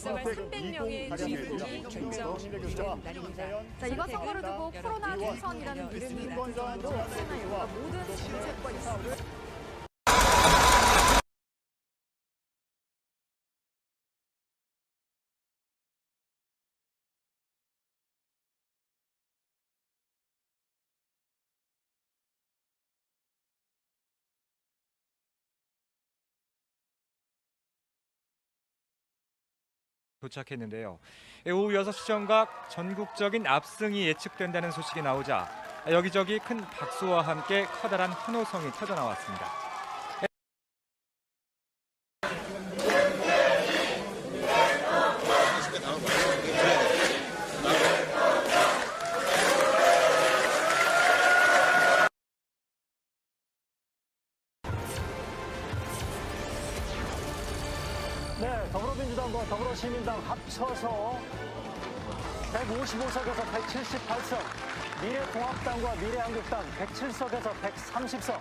입성할 300명의 주인공이 결정되는 날입니다. 자, 이번 선거를 두고 코로나 총선이라는 이름이 나서도 코로나 이유가 모든 정책과 있습니다. 도착했는데요. 오후 6시 정각 전국적인 압승이 예측된다는 소식이 나오자 여기저기 큰 박수와 함께 커다란 환호성이 터져 나왔습니다. 네, 더불어민주당과 더불어시민당 합쳐서 155석에서 178석, 미래통합당과 미래한국당 107석에서 130석.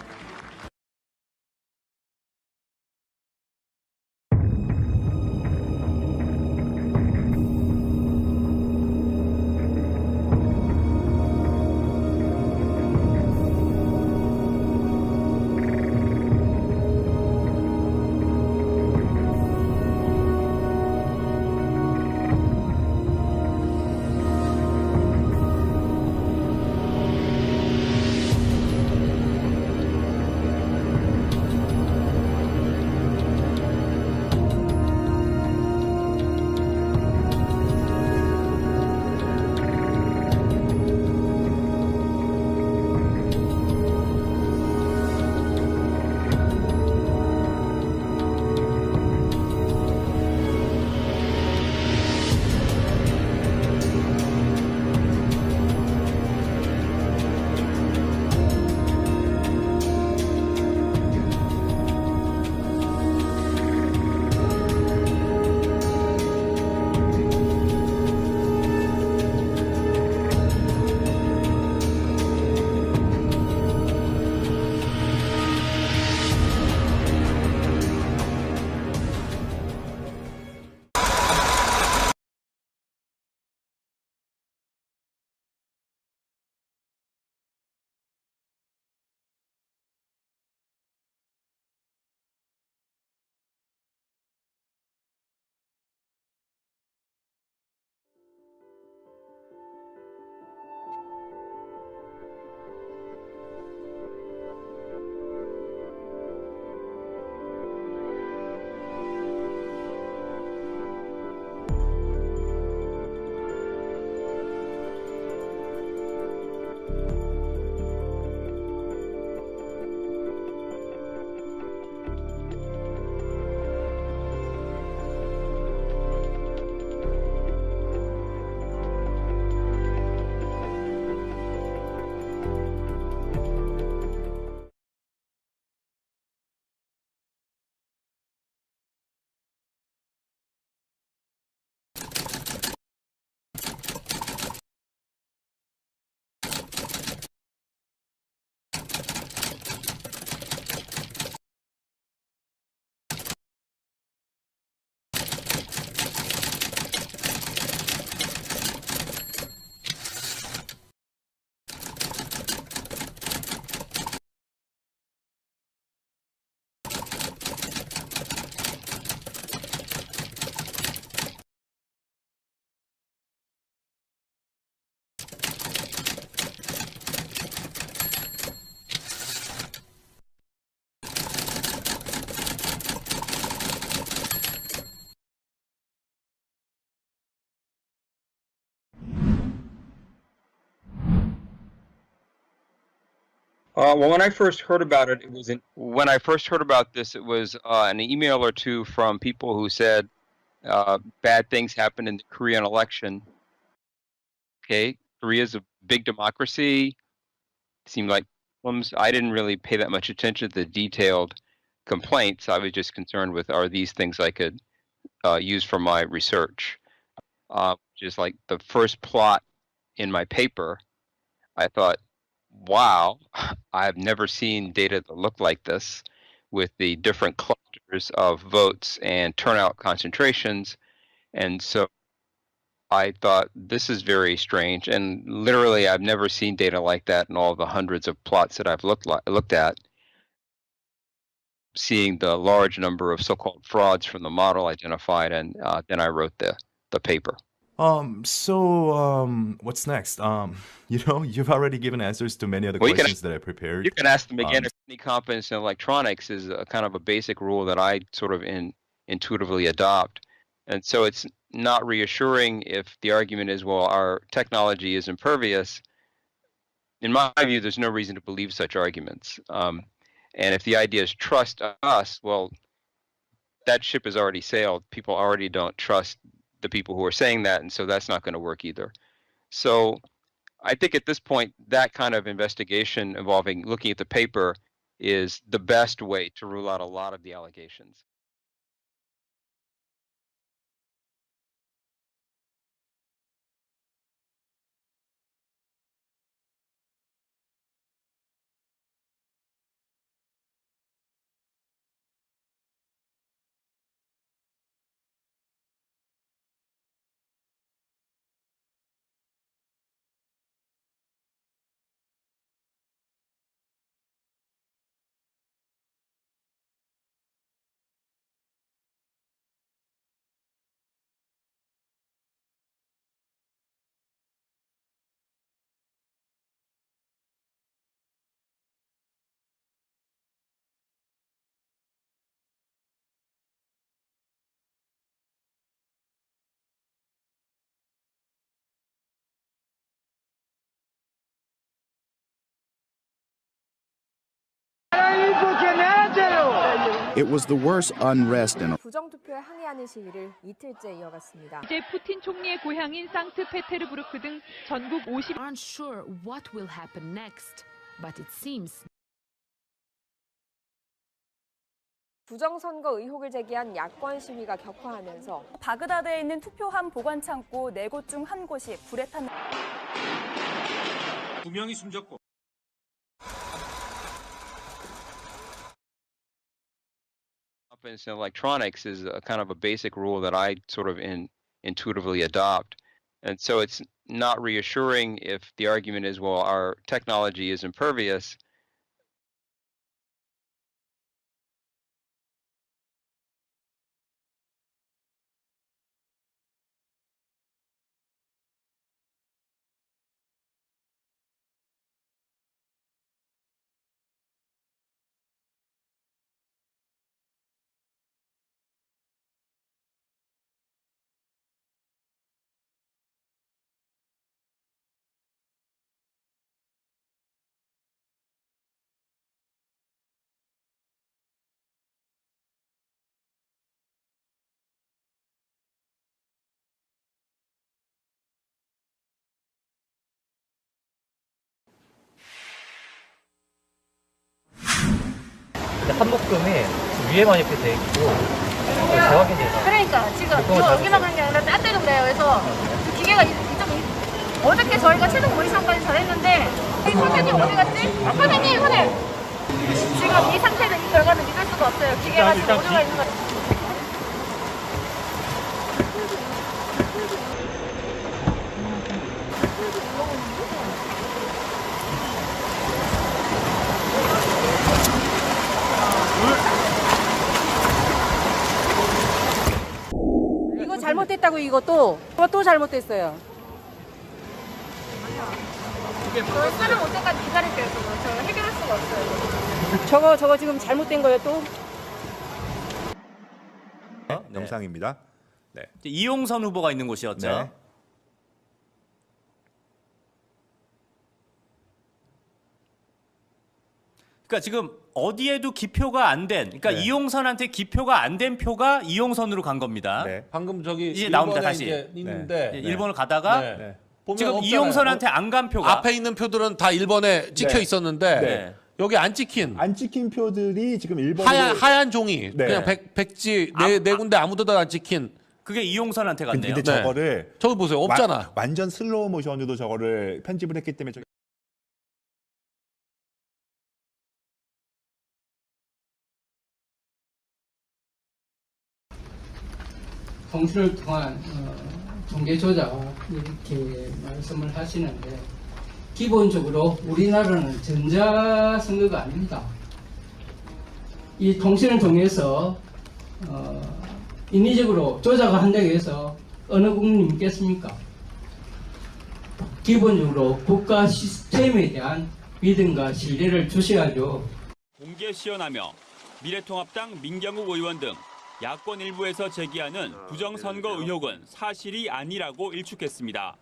Well, when I first heard about it, when I first heard about this, it was an email or two from people who said bad things happened in the Korean election. Okay, Korea's a big democracy. Seemed like problems. I didn't really pay that much attention to the detailed complaints. I was just concerned with, are these things I could use for my research? Just like the first plot in my paper, I thought, wow, I've never seen data that look like this, with the different clusters of votes and turnout concentrations. And so I thought this is very strange. And literally, I've never seen data like that in all the hundreds of plots that I've looked at. Seeing the large number of so-called frauds from the model identified, and then I wrote the paper. What's next? You've already given answers to many of the questions that I prepared. You can ask them again. If any competence in electronics is a kind of a basic rule that I sort of intuitively adopt. And so it's not reassuring if the argument is, well, our technology is impervious. In my view, there's no reason to believe such arguments. And if the idea is trust us, well, that ship has already sailed. People already don't trust the people who are saying that, and so that's not going to work either. So I think at this point, that kind of investigation involving looking at the paper is the best way to rule out a lot of the allegations. It was the worst unrest in 부정투표에 항의하는 시위를 이틀째 이어갔습니다. 이제 푸틴 총리의 고향인 상트페테르부르크 등 전국 50. Aren't sure what will happen next, but it seems. 부정선거 의혹을 제기한 야권 시위가 격화하면서 바그다드에 있는 투표함 보관 창고 4곳 중 한 곳이 불에 탄. 2명이 숨졌고. Competence in electronics is a kind of a basic rule that I sort of intuitively adopt. And so it's not reassuring if the argument is, well, our technology is impervious. 한묶음이 위에만 이렇게 돼 있고 재확인돼서. 그러니까 지금 여기만 그런 게 아니라 딴 데도 그래요. 그래서 그 기계가 어저께 저희가 최종 모의상까지 잘했는데 선생님 어디 갔지? 선생님 지금 이 상태는 이 결과는 믿을 수가 없어요. 기계가 지금 오류가 있는 거예요. 잘못됐다고 이것도 잘못됐어요. 저희 촬영 올 때까지 기다릴게요. 저거 해결할 수가 없어요. 저거 지금 잘못된 거예요 또? 영상입니다. 네. 이용선 후보가 있는 곳이었죠. 네. 그러니까 지금 어디에도 기표가 안 된, 그러니까 네. 이용선한테 기표가 안 된 표가 이용선으로 간 겁니다. 네. 방금 저기 이제 나옵니다 다시. 이제 있는데 네. 1번을 가다가 네. 지금 없잖아요. 이용선한테 안 간 표가 앞에 있는 표들은 다 1번에 찍혀 네. 있었는데 네. 여기 안 찍힌 표들이 지금 1번 하얀 종이 네. 그냥 백지 네 군데 아무데도 안 찍힌. 그게 이용선한테 갔네요. 근데 저거를 저거 보세요. 없잖아. 완전 슬로우 모션으로 저거를 편집을 했기 때문에 통신을 통한 통계 조작 이렇게 말씀을 하시는데 기본적으로 우리나라는 전자선거가 아닙니다. 이 통신을 통해서 인위적으로 조작을 한다고 해서 어느 국민이 믿겠습니까? 기본적으로 국가 시스템에 대한 믿음과 신뢰를 주셔야죠. 공개 시연하며 미래통합당 민경욱 의원 등 야권 일부에서 제기하는 부정선거 의혹은 사실이 아니라고 일축했습니다.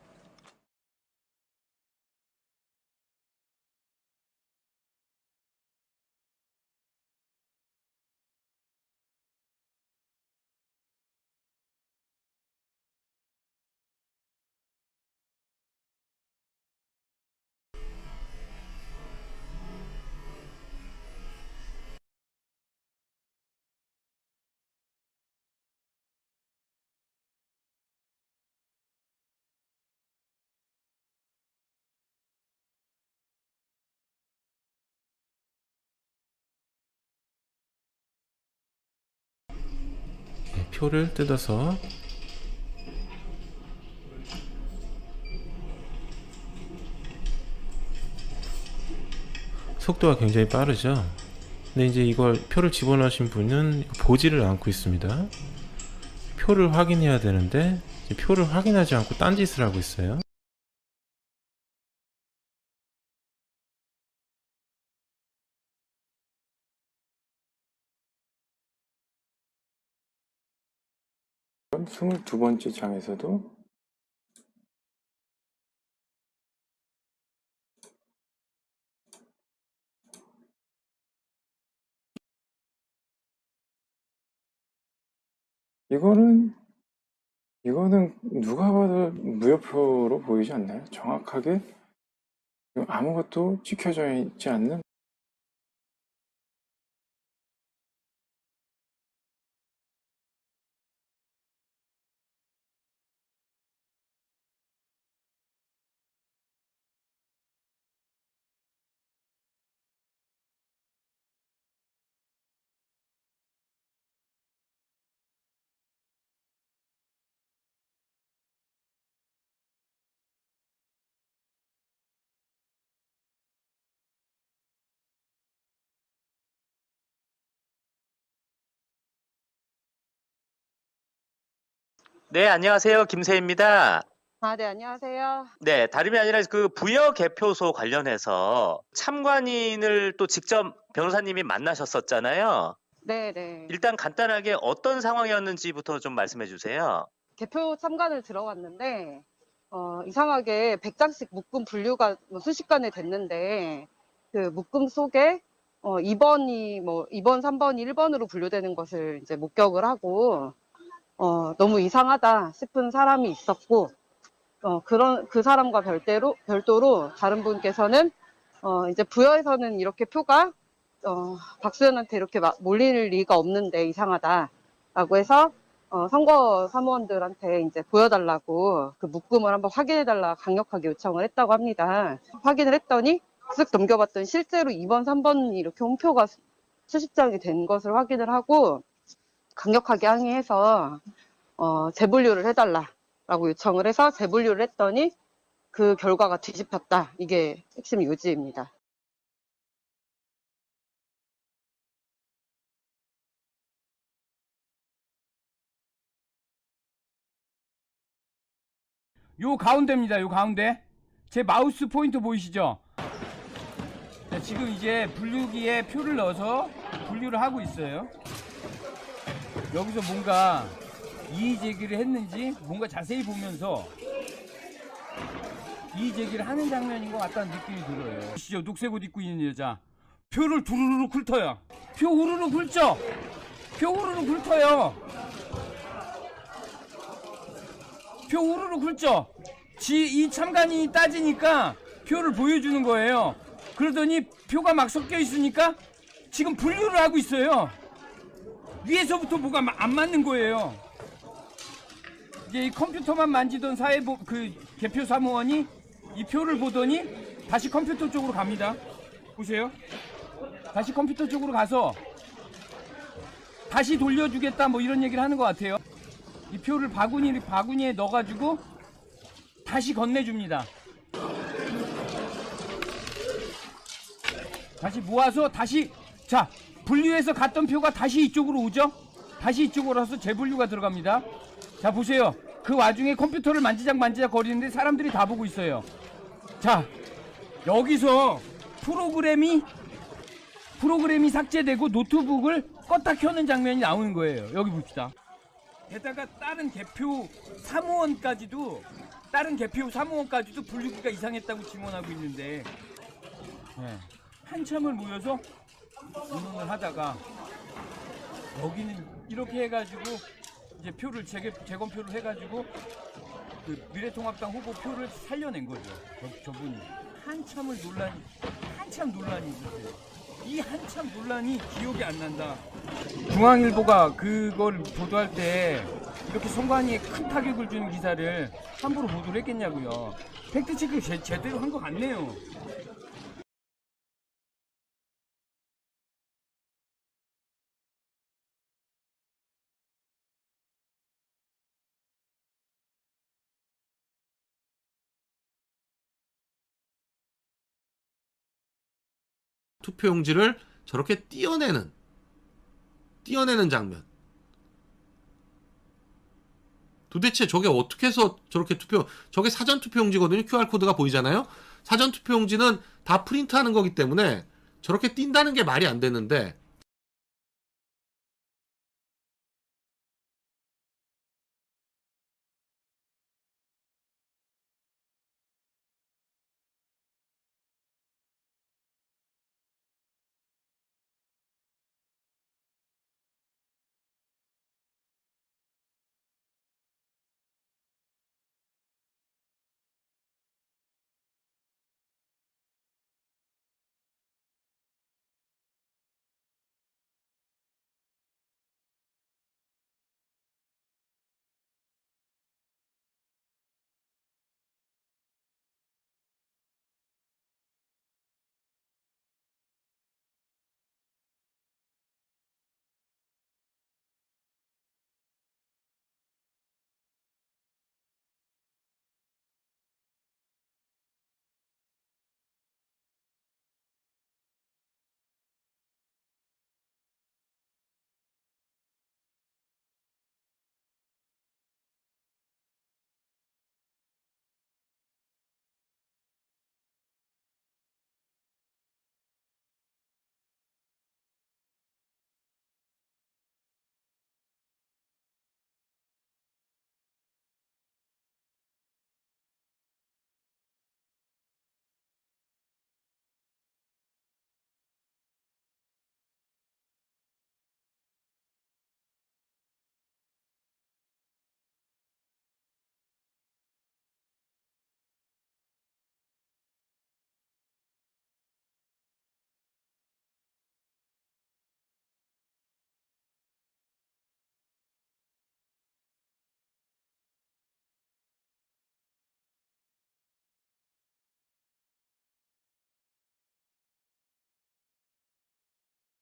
표를 뜯어서 속도가 굉장히 빠르죠. 근데 이제 이걸 표를 집어넣으신 분은 보지를 않고 있습니다. 표를 확인해야 되는데 표를 확인하지 않고 딴짓을 하고 있어요. 그럼 22번째 장에서도 이거는 누가 봐도 무효표로 보이지 않나요? 정확하게 아무것도 찍혀져 있지 않는 네, 안녕하세요. 김세입니다. 네, 안녕하세요. 네, 다름이 아니라 그 부여 개표소 관련해서 참관인을 또 직접 변호사님이 만나셨었잖아요. 네. 일단 간단하게 어떤 상황이었는지부터 좀 말씀해 주세요. 개표 참관을 들어갔는데 이상하게 100장씩 묶음 분류가 순식간에 됐는데 그 묶음 속에 2번이 2번, 3번이 1번으로 분류되는 것을 이제 목격을 하고 너무 이상하다 싶은 사람이 있었고 그 사람과 별도로 다른 분께서는 이제 부여에서는 이렇게 표가 박수현한테 이렇게 몰릴 리가 없는데 이상하다라고 해서 선거 사무원들한테 이제 보여달라고 그 묶음을 한번 확인해달라 강력하게 요청을 했다고 합니다. 확인을 했더니 쓱 넘겨봤더니 실제로 2번, 3번이 이렇게 홍표가 수십장이 된 것을 확인을 하고 강력하게 항의해서 재분류를 해달라라고 요청을 해서 재분류를 했더니 그 결과가 뒤집혔다. 이게 핵심 요지입니다. 요 가운데입니다. 요 가운데. 제 마우스 포인트 보이시죠? 자, 지금 이제 분류기에 표를 넣어서 분류를 하고 있어요. 여기서 뭔가 이의 제기를 했는지 뭔가 자세히 보면서 이의 제기를 하는 장면인 것 같다는 느낌이 들어요. 보시죠. 녹색 옷 입고 있는 여자. 표를 두루루루 훑어요. 표 후루루 훑죠? 표 후루루 훑어요. 표 후루루 훑죠? 이 참관인이 따지니까 표를 보여주는 거예요. 그러더니 표가 막 섞여 있으니까 지금 분류를 하고 있어요. 위에서부터 뭐가 안 맞는 거예요. 이제 이 컴퓨터만 만지던 그 개표 사무원이 이 표를 보더니 다시 컴퓨터 쪽으로 갑니다. 보세요. 다시 컴퓨터 쪽으로 가서 다시 돌려주겠다 뭐 이런 얘기를 하는 것 같아요. 이 표를 바구니에 넣어가지고 다시 건네줍니다. 다시 모아서 자, 분류해서 갔던 표가 다시 이쪽으로 오죠? 다시 이쪽으로 와서 재분류가 들어갑니다. 자, 보세요. 그 와중에 컴퓨터를 만지작 거리는데 사람들이 다 보고 있어요. 자, 여기서 프로그램이 삭제되고 노트북을 껐다 켜는 장면이 나오는 거예요. 여기 봅시다. 게다가 다른 개표 사무원까지도 분류기가 이상했다고 증언하고 있는데, 한참을 모여서 의논을 하다가 여기는 이렇게 해가지고 이제 표를 재검표를 해가지고 그 미래통합당 후보 표를 살려낸 거죠. 저분이 한참 논란이 있었어요. 이 한참 논란이 기억이 안 난다. 중앙일보가 그걸 보도할 때 이렇게 선관위에 큰 타격을 주는 기사를 함부로 보도를 했겠냐고요. 팩트체크 제대로 한 것 같네요. 투표용지를 저렇게 띄어내는 장면. 도대체 저게 어떻게 해서 저렇게 저게 사전 투표용지거든요. QR코드가 보이잖아요. 사전 투표용지는 다 프린트하는 거기 때문에 저렇게 띈다는 게 말이 안 되는데,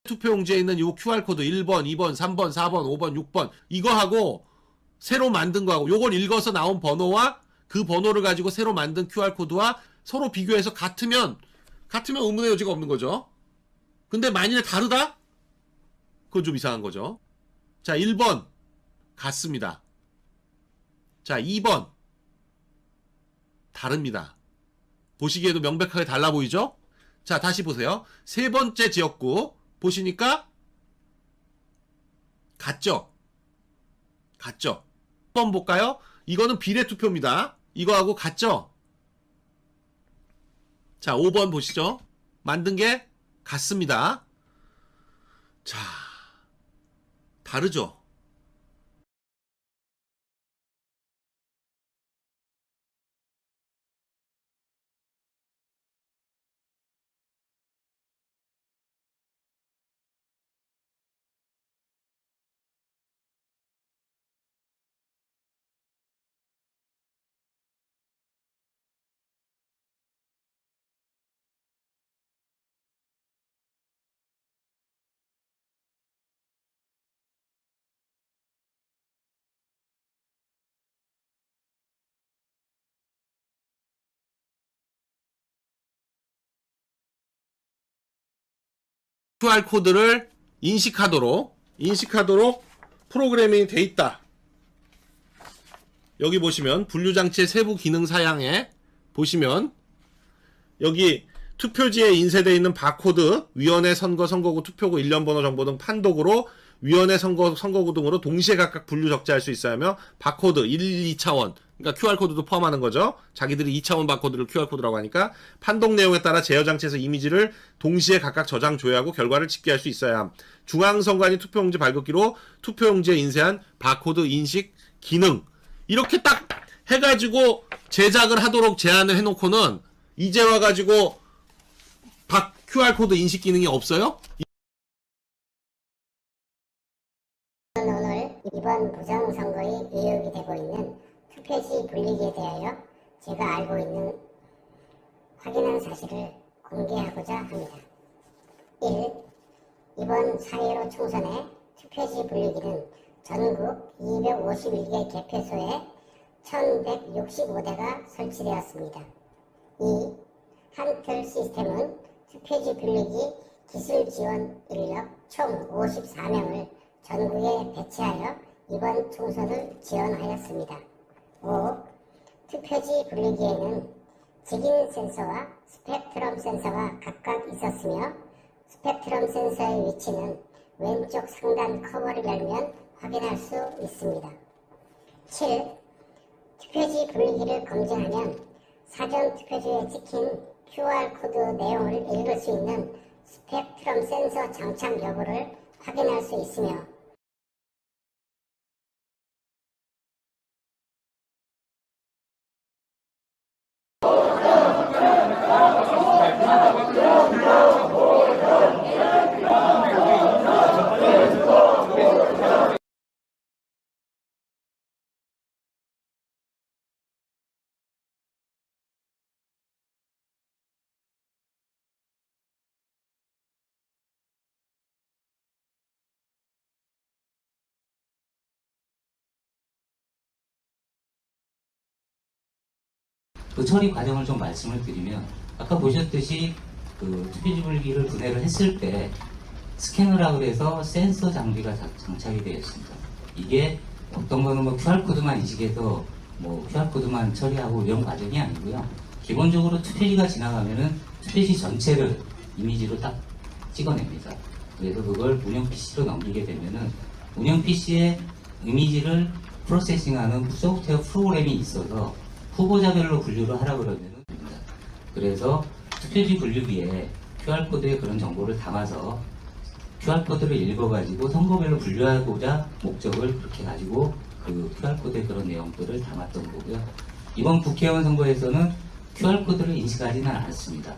투표용지에 있는 요 QR코드 1번, 2번, 3번, 4번, 5번, 6번 이거하고 새로 만든 거하고 요걸 읽어서 나온 번호와 그 번호를 가지고 새로 만든 QR코드와 서로 비교해서 같으면 의문의 여지가 없는 거죠. 근데 만일에 다르다? 그건 좀 이상한 거죠. 자, 1번 같습니다. 자, 2번 다릅니다. 보시기에도 명백하게 달라 보이죠? 자, 다시 보세요. 세 번째 지역구 보시니까 같죠? 한번 볼까요? 이거는 비례투표입니다. 이거하고 같죠? 자, 5번 보시죠. 만든 게 같습니다. 자, 다르죠? QR코드를 인식하도록 프로그래밍이 돼 있다. 여기 보시면 분류장치의 세부 기능 사양에 보시면 여기 투표지에 인쇄되어 있는 바코드, 위원회 선거, 선거구, 투표구, 일련번호 정보 등 판독으로 위원회 선거, 선거구 등으로 동시에 각각 분류 적재할 수 있어야 하며 바코드 1, 2차원, 그러니까 QR코드도 포함하는 거죠. 자기들이 2차원 바코드를 QR코드라고 하니까 판독 내용에 따라 제어장치에서 이미지를 동시에 각각 저장, 조회하고 결과를 집계할 수 있어야 함. 중앙선관위 투표용지 발급기로 투표용지에 인쇄한 바코드 인식 기능. 이렇게 딱 해가지고 제작을 하도록 제안을 해놓고는 이제 와가지고 QR코드 인식 기능이 없어요? 오늘 이번 부정선거에 의혹이 되고 있는 투표지 분리기에 대하여 제가 알고 있는 확인한 사실을 공개하고자 합니다. 1. 이번 4.15 총선의 투표지 분리기는 전국 251개 개표소에 1165대가 설치되었습니다. 2. 한틀 시스템은 투표지 분리기 기술 지원 인력 총 54명을 전국에 배치하여 이번 총선을 지원하였습니다. 5. 투표지 분리기에는 직인 센서와 스펙트럼 센서가 각각 있었으며 스펙트럼 센서의 위치는 왼쪽 상단 커버를 열면 확인할 수 있습니다. 7. 투표지 분리기를 검증하면 사전 투표지에 찍힌 QR코드 내용을 읽을 수 있는 스펙트럼 센서 장착 여부를 확인할 수 있으며 그 처리 과정을 좀 말씀을 드리면 아까 보셨듯이 그 투표지 분리기를 분해를 했을 때 스캐너라고 해서 센서 장비가 장착이 되어 있습니다. 이게 어떤 거는 뭐 QR코드만 인식해서 뭐 QR코드만 처리하고 이런 과정이 아니고요. 기본적으로 투표지가 지나가면은 투표지 전체를 이미지로 딱 찍어냅니다. 그래서 그걸 운영 PC로 넘기게 되면은 운영 PC에 이미지를 프로세싱하는 소프트웨어 프로그램이 있어서 후보자별로 분류를 하라 그러면 됩니다. 그래서 투표지 분류기에 QR코드에 그런 정보를 담아서 QR코드를 읽어가지고 선거별로 분류하고자 목적을 그렇게 가지고 그 QR코드에 그런 내용들을 담았던 거고요. 이번 국회의원 선거에서는 QR코드를 인식하지는 않았습니다.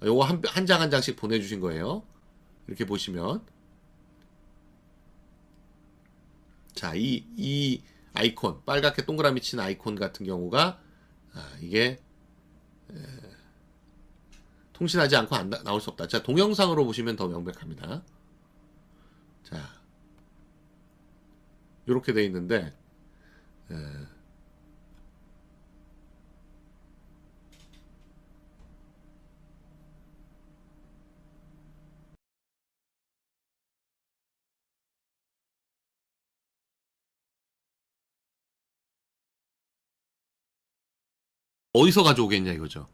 요거 한 장 한 장씩 보내주신 거예요. 이렇게 보시면 자, 이 아이콘, 빨갛게 동그라미 친 아이콘 같은 경우가 이게 통신하지 않고 나올 수 없다. 자, 동영상으로 보시면 더 명백합니다. 자, 이렇게 돼 있는데 어디서 가져오겠냐 이거죠.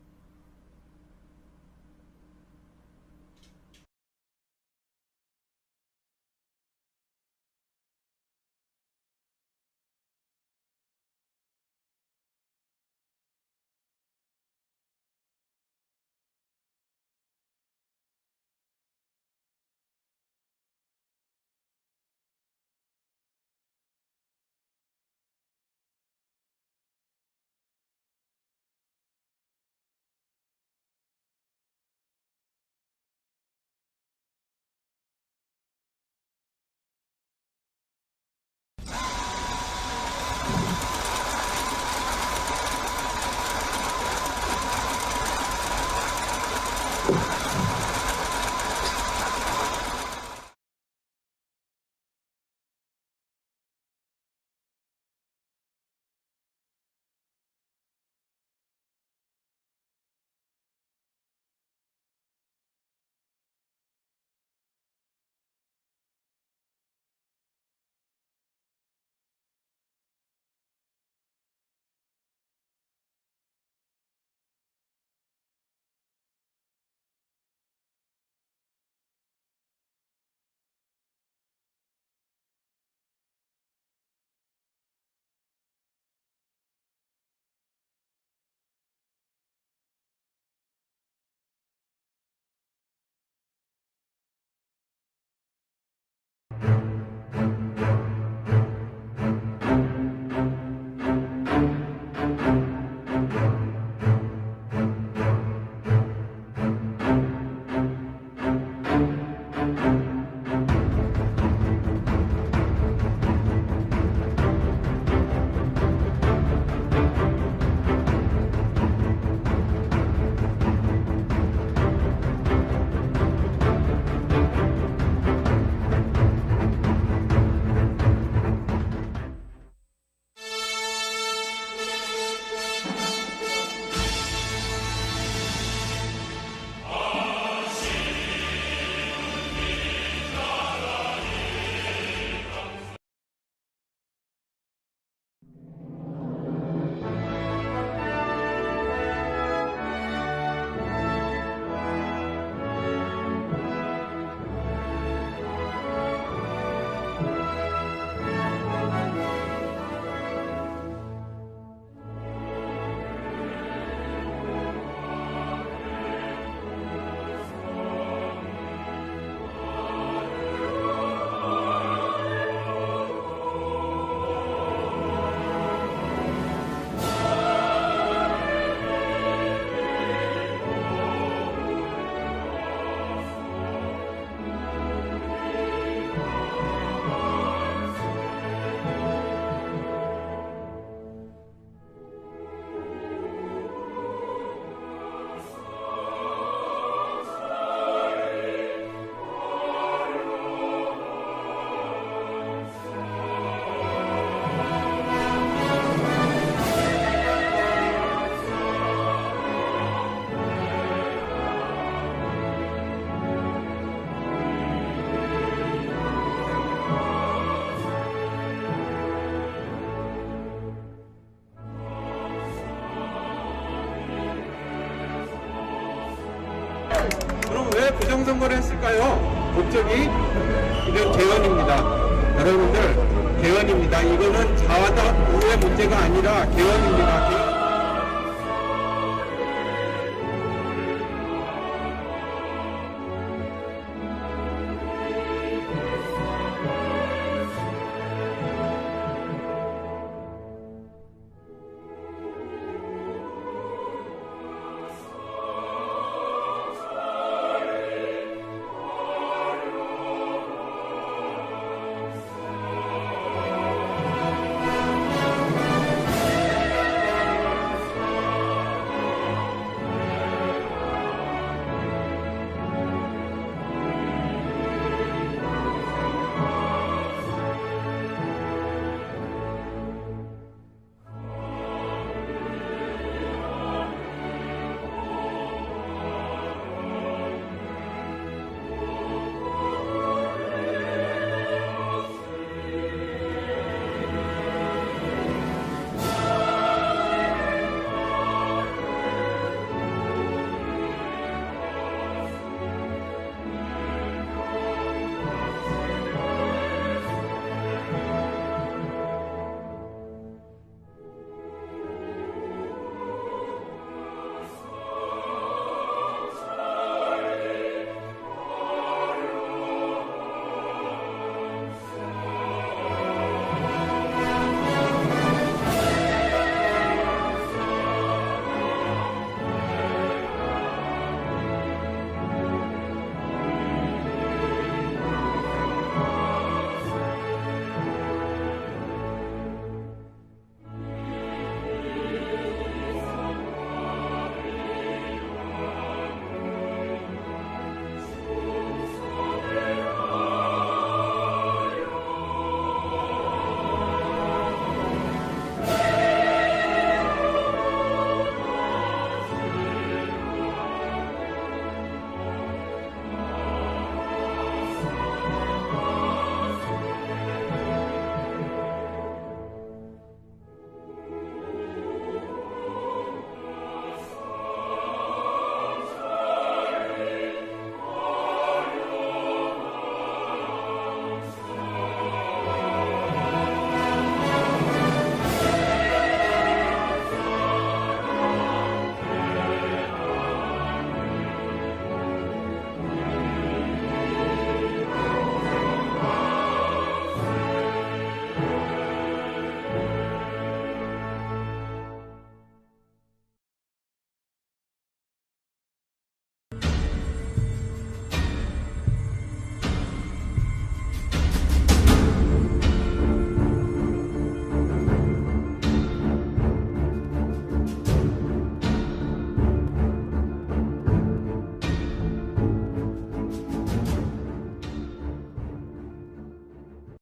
그럼 왜 부정선거를 했을까요? 법적이 이건 개헌입니다. 여러분들 개헌입니다. 이거는 좌와다 우의 문제가 아니라 개헌입니다.